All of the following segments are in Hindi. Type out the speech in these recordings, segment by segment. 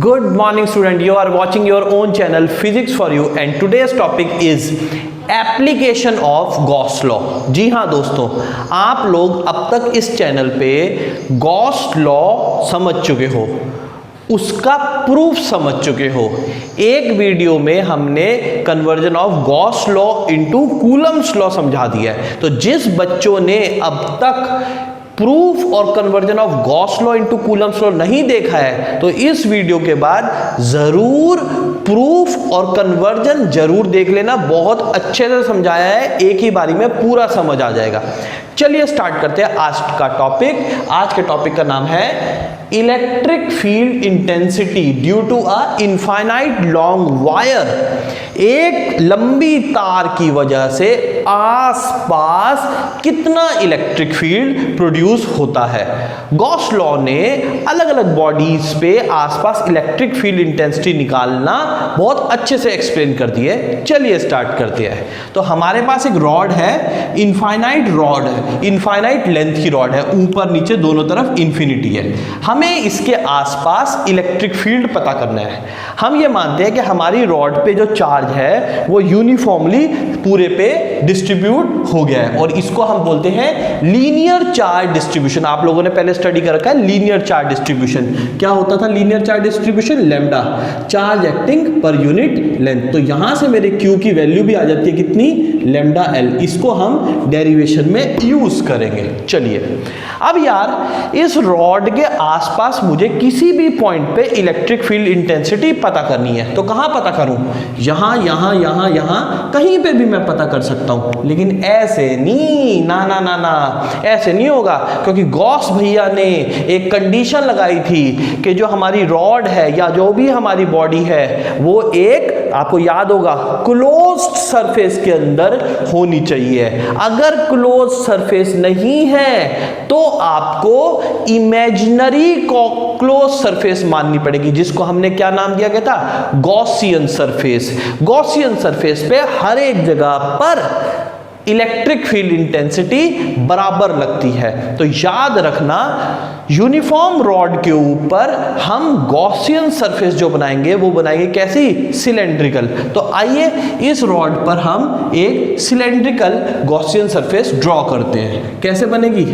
Good morning student, you are watching your own channel Physics for You and today's topic is application of Gauss law. जी हाँ दोस्तों, आप लोग अब तक इस चैनल पे गॉस लॉ समझ चुके हो, उसका प्रूफ समझ चुके हो। एक वीडियो में हमने conversion of Gauss law into Coulomb's law समझा दिया है। तो जिस बच्चों ने अब तक प्रूफ और conversion of Gauss law into Coulomb's law नहीं देखा है, तो इस वीडियो के बाद जरूर प्रूफ और कन्वर्जन जरूर देख लेना। बहुत अच्छे से समझाया है, एक ही बारी में पूरा समझ आ जाएगा। चलिए स्टार्ट करते हैं आज का टॉपिक। आज के टॉपिक का नाम है electric field intensity due to a infinite long wire. एक लंबी तार की वजह से आसपास कितना इलेक्ट्रिक फील्ड प्रोड्यूस होता है। गॉस लॉ ने अलग अलग बॉडीज पे आसपास इलेक्ट्रिक फील्ड इंटेंसिटी निकालना बहुत अच्छे से एक्सप्लेन कर दिए। चलिए स्टार्ट करते हैं। तो हमारे पास एक रॉड है, इनफाइनाइट रॉड है, इनफाइनाइट लेंथ की रॉड है, ऊपर नीचे दोनों तरफ इंफिनिटी है। हमें इसके आसपास इलेक्ट्रिक फील्ड पता करना है। हम ये मानते हैं कि हमारी रॉड पे जो चार्ज है वो यूनिफॉर्मली पूरे पे डिस्ट्रीब्यूट हो गया है और इसको हम बोलते हैं लीनियर चार्ज डिस्ट्रीब्यूशन। आप लोगों ने पहले स्टडी कर रखा है लीनियर चार्ज डिस्ट्रीब्यूशन। क्या होता था linear charge distribution? Lambda, charge acting per unit length. तो यहां से मेरे Q की वैल्यू भी आ जाती है कितनी? Lambda L। इसको हम डेरिवेशन में यूज करेंगे। चलिए अब यार इस रॉड के आसपास मुझे किसी भी पॉइंट पे इलेक्ट्रिक फील्ड इंटेंसिटी पता करनी है। तो कहां पता करूं? यहां यहां यहां यहां कहीं पे भी मैं पता कर सकता हूं, लेकिन ऐसे नहीं, ना ना ना ना, ऐसे नहीं होगा। क्योंकि गॉस भैया ने एक कंडीशन लगाई थी कि जो हमारी रॉड है या जो भी हमारी बॉडी है वो एक, आपको याद होगा, क्लोज्ड सरफेस के अंदर होनी चाहिए। अगर क्लोज सरफेस नहीं है तो आपको इमेजिनरी क्लोज सरफेस माननी पड़ेगी, जिसको हमने क्या नाम दिया गया था? Gaussian surface. गॉसियन सरफेस पे हर एक जगह पर इलेक्ट्रिक फील्ड इंटेंसिटी बराबर लगती है। तो याद रखना, यूनिफॉर्म रॉड के ऊपर हम गॉसियन सरफेस जो बनाएंगे वो बनाएंगे कैसी? सिलेंड्रिकल। तो आइए इस रॉड पर हम एक सिलेंड्रिकल गॉसियन सरफेस ड्रॉ करते हैं। कैसे बनेगी?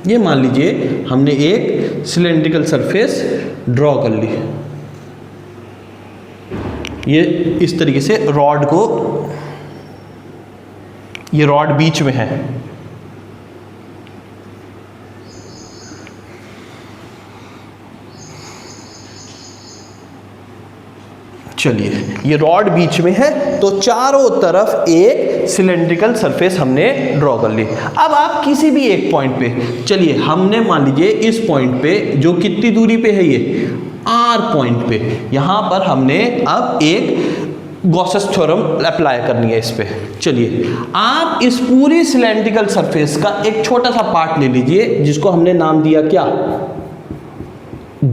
ये मान लीजिए हमने एक सिलेंड्रिकल सरफेस ड्रॉ कर ली। ये इस तरीके से रॉड को, ये रॉड बीच में है, चलिए ये रॉड बीच में है तो चारों तरफ एक सिलेंड्रिकल सरफेस हमने ड्रॉ कर ली। अब आप किसी भी एक पॉइंट पे, चलिए हमने मान लीजिए इस पॉइंट पे, जो कितनी दूरी पे है, ये R पॉइंट पे, यहां पर हमने अब एक गॉसेस थ्योरम अप्लाई करनी है इस पे। चलिए आप इस पूरी सिलेंड्रिकल सरफेस का एक छोटा सा पार्ट ले लीजिए, जिसको हमने नाम दिया क्या?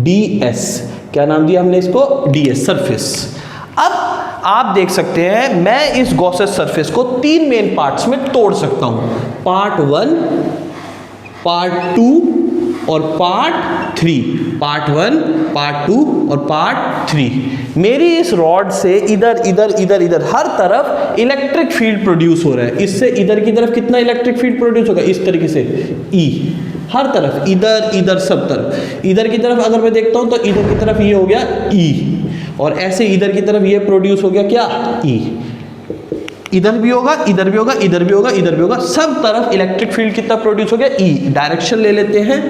DS। क्या नाम दिया हमने इसको? DS surface. अब आप देख सकते हैं मैं इस गॉसेस सरफेस को तीन मेन पार्ट्स में तोड़ सकता हूं, पार्ट 1, पार्ट 2 और पार्ट 3। पार्ट 1, पार्ट 2 और पार्ट 3। मेरी इस रॉड से इधर इधर इधर इधर हर तरफ इलेक्ट्रिक फील्ड प्रोड्यूस हो रहा है। इससे इधर की तरफ कितना इलेक्ट्रिक फील्ड प्रोड्यूस होगा? इस तरीके से E। हर तरफ, इधर इधर सब तरफ। इधर की तरफ अगर मैं देखता हूं तो इधर की तरफ ये हो गया E, और ऐसे इधर की तरफ ये प्रोड्यूस हो गया क्या? E। इधर भी होगा, इधर भी होगा, इधर भी होगा, इधर भी होगा, सब तरफ इलेक्ट्रिक फील्ड कितना प्रोड्यूस हो गया? E। डायरेक्शन ले लेते हैं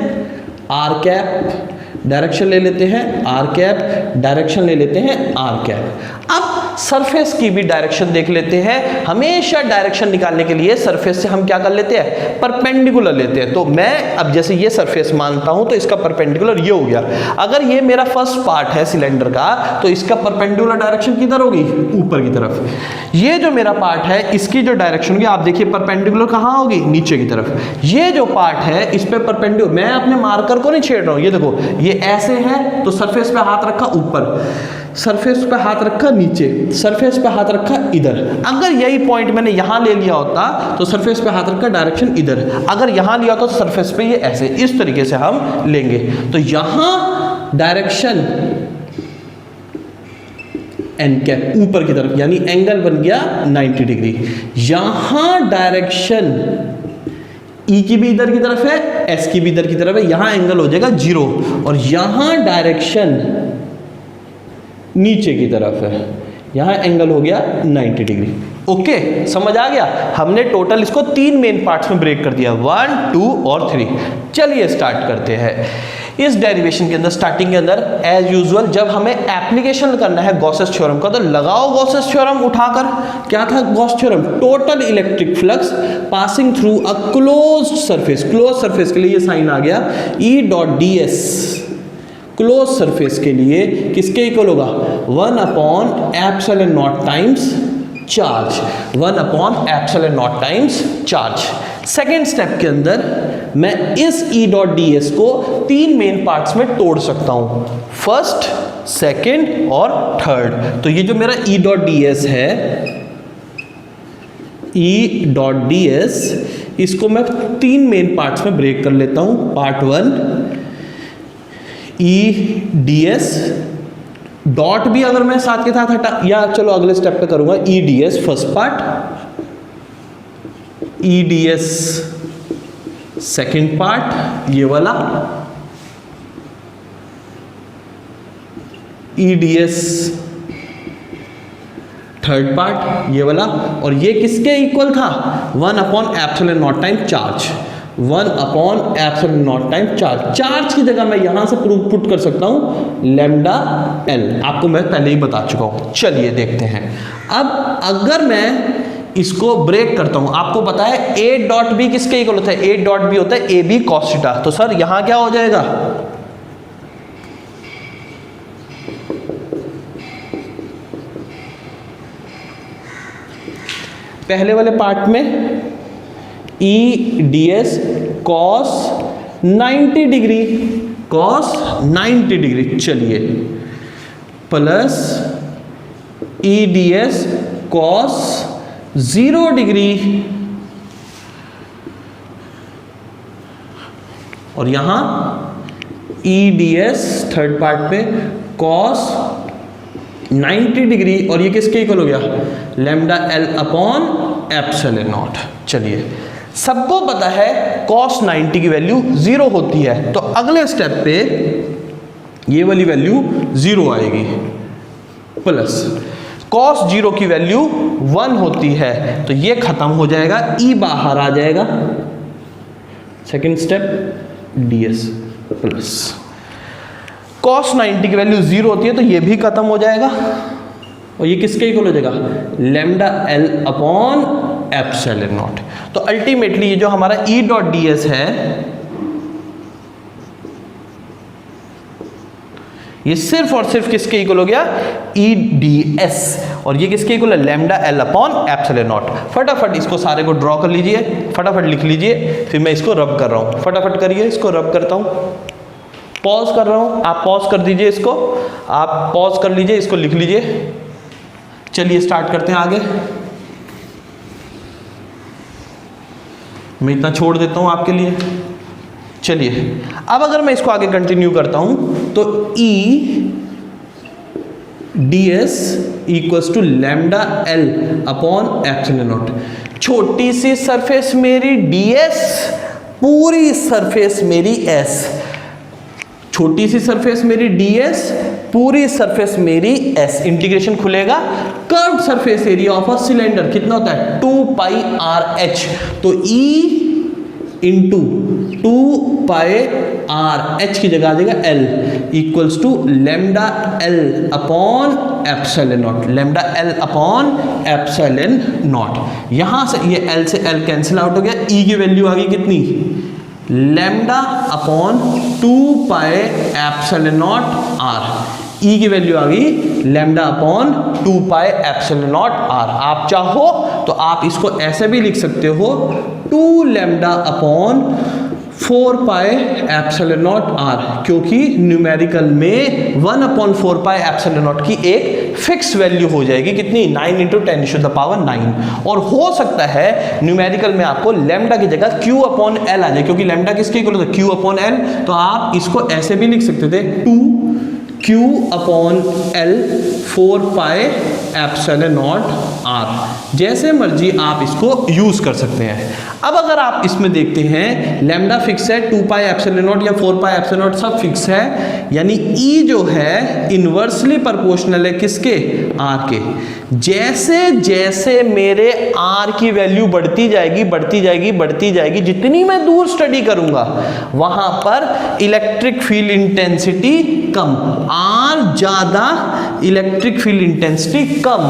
R कैप, डायरेक्शन ले लेते हैं R कैप, डायरेक्शन ले लेते हैं R कैप। अब सरफेस की भी डायरेक्शन देख लेते हैं। हमेशा डायरेक्शन निकालने के लिए सरफेस से हम क्या कर लेते हैं? परपेंडिकुलर लेते हैं। तो मैं अब जैसे ये सरफेस मानता हूं तो इसका परपेंडिकुलर ये हो गया। अगर ये मेरा फर्स्ट पार्ट है सिलेंडर का, तो इसका परपेंडिकुलर डायरेक्शन किधर होगी? ऊपर की तरफ। ये जो मेरा पार्ट है इसकी जो डायरेक्शन होगी, आप देखिए परपेंडिकुलर कहां होगी? नीचे की तरफ। ये जो पार्ट है इस पे परपेंडिकुलर, मैं अपने मार्कर को नहीं छेड़ रहा हूं, ये देखो ये ऐसे है तो सरफेस पे हाथ रखा ऊपर, सरफेस पे हाथ रखा नीचे, सरफेस पे हाथ रखा इधर। अगर यही पॉइंट मैंने यहां ले लिया होता तो सरफेस पे हाथ रखा डायरेक्शन इधर, अगर यहां लिया होता तो सरफेस पे ये ऐसे, इस तरीके से हम लेंगे। तो यहां डायरेक्शन एन कैप ऊपर की तरफ, यानी एंगल बन गया 90 डिग्री। यहां डायरेक्शन ई की भी इधर की तरफ है, एस की भी इधर की तरफ है, यहां एंगल हो जाएगा 0, और यहां डायरेक्शन नीचे की तरफ है, यहां एंगल हो गया 90 डिग्री। ओके, समझ आ गया। हमने टोटल इसको 3 मेन पार्ट्स में ब्रेक कर दिया, 1, 2 और 3। चलिए स्टार्ट करते हैं। इस डेरिवेशन के अंदर स्टार्टिंग के अंदर एज यूजुअल जब हमें एप्लीकेशन करना है गॉसेस थ्योरम का, तो लगाओ गॉसेस थ्योरम उठाकर। क्या था Gauss theorem? Total electric flux passing through a closed surface, close surface के लिए ये साइन आ गया E dot D S, close surface के लिए किसके इक्वल होगा? 1/ε0 times charge, 1/ε0 times charge. Second step के अंदर मैं इस ई डॉट डी एस को 3 मेन पार्ट्स में तोड़ सकता हूं, फर्स्ट, सेकेंड और थर्ड। तो ये जो मेरा ई डॉट डी एस है, ई डॉट डी एस, इसको मैं 3 मेन पार्ट्स में ब्रेक कर लेता हूं। पार्ट 1 ई डी एस, डॉट भी अगर मैं साथ के साथ हटा, या चलो अगले स्टेप पे करूंगा, E D S first part, E D S second part ये वाला, E D S third part ये वाला, और ये किसके इक्वल था? 1/ε0 time charge, 1/ε0 time charge. Charge की जगह मैं यहां से प्रूफ पुट कर सकता हूं लैम्डा एल, आपको मैं पहले ही बता चुका हूं। चलिए देखते हैं। अब अगर मैं इसको ब्रेक करता हूं, आपको पता है ए डॉट बी किसके इक्वल होता है? ए डॉट बी होता है ए बी कॉस थीटा। तो सर यहां क्या हो जाएगा? पहले वाले पार्ट में E D S cos 90 degree, cos 90 degree, चलिए, plus E D S cos 0 degree, और यहां E D S third part पे कॉस 90 डिग्री, और ये किसके इक्वल हो गया? Lambda L upon epsilon naught. चलिए, सबको पता है cos 90 की वैल्यू 0 होती है, तो अगले स्टेप पे ये वाली वैल्यू 0 आएगी, प्लस cos 0 की वैल्यू 1 होती है, तो ये खत्म हो जाएगा, e बाहर आ जाएगा। Second step ds plus cos 90 की वैल्यू 0 होती है, तो ये भी खत्म हो जाएगा, और ये किसके इक्वल हो जाएगा? Lambda L upon epsilon not. तो अल्टीमेटली ये जो हमारा ई डॉट डी एस है, ये सिर्फ और सिर्फ किसके इक्वल हो गया? ई डी एस, और ये किसके इक्वल है? Lambda L upon epsilon not. फटाफट इसको सारे को ड्रॉ कर लीजिए, फटाफट लिख लीजिए, फिर मैं इसको रब कर रहा हूं। फटाफट करिए, इसको रब करता हूं, पॉज कर रहा हूं, आप पॉज कर दीजिए, इसको आप पॉज कर लीजिए, इसको लिख लीजिए। चलिए स्टार्ट करते हैं आगे। मैं इतना छोड़ देता हूं आपके लिए। चलिए, अब अगर मैं इसको आगे कंटिन्यू करता हूं, तो E D S equals to lambda L upon epsilon naught. छोटी सी सरफेस मेरी डी एस, पूरी सरफेस मेरी एस, छोटी सी सरफेस मेरी ds, पूरी सरफेस मेरी s। इंटीग्रेशन खुलेगा, curved surface area of a cylinder कितना होता है? 2πRh। तो E इंटू 2πRh की जगह आ जाएगा L equals to lambda L upon epsilon naught, lambda L upon epsilon naught. यहां से ये L से L कैंसिल आउट हो गया, E की वैल्यू आ गई कितनी? Lambda upon 2π epsilon naught r। E की वैल्यू आ गई lambda upon 2π epsilon naught r। आप चाहो तो आप इसको ऐसे भी लिख सकते हो, 2 लैम्डा अपॉन 4 पाई एप्सिलॉन नॉट आर, क्योंकि न्यूमेरिकल में 1/4 पाई एप्सिलॉन नॉट की एक फिक्स वैल्यू हो जाएगी, कितनी 9 × 10⁹ और हो सकता है न्यूमेरिकल में आपको लैम्डा की जगह Q/L आ जाए, क्योंकि लैम्डा किसके इक्वल होता है Q/L, तो आप इसको ऐसे भी लिख सकते थे 2Q/L 4 pi epsilon naught are, जैसे मर्जी आप इसको यूज कर सकते हैं। अब अगर आप इसमें देखते हैं लैम्डा फिक्स है, 2 पाई एप्सिलॉन नॉट या 4 पाई एप्सिलॉन नॉट सब फिक्स है, यानी ई जो है इनवर्सली प्रोपोर्शनल है किसके, आर के। जैसे जैसे मेरे आर की वैल्यू बढ़ती जाएगी बढ़ती जाएगी बढ़ती जाएगी, जितनी मैं दूर स्टडी करूंगा वहां पर इलेक्ट्रिक फील्ड इंटेंसिटी कम, आर ज्यादा इलेक्ट्रिक फील्ड इंटेंसिटी कम,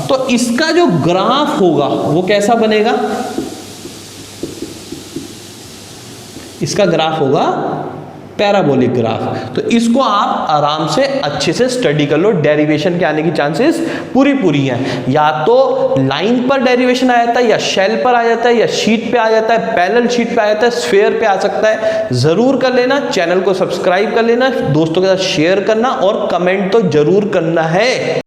तो इसका जो ग्राफ होगा वो कैसा बनेगा, इसका ग्राफ होगा पैराबोलिक ग्राफ। तो इसको आप आराम से अच्छे से स्टडी कर लो, डेरिवेशन के आने की चांसेस पूरी पूरी हैं, या तो लाइन पर डेरिवेशन आ जाता है, या शेल पर आ जाता है, या शीट पे आ जाता है, पैरेलल शीट पे आ जाता है, स्फीयर पे आ सकता है। जरूर कर लेना, चैनल को सब्सक्राइब कर लेना, दोस्तों के साथ शेयर करना और कमेंट तो जरूर करना है।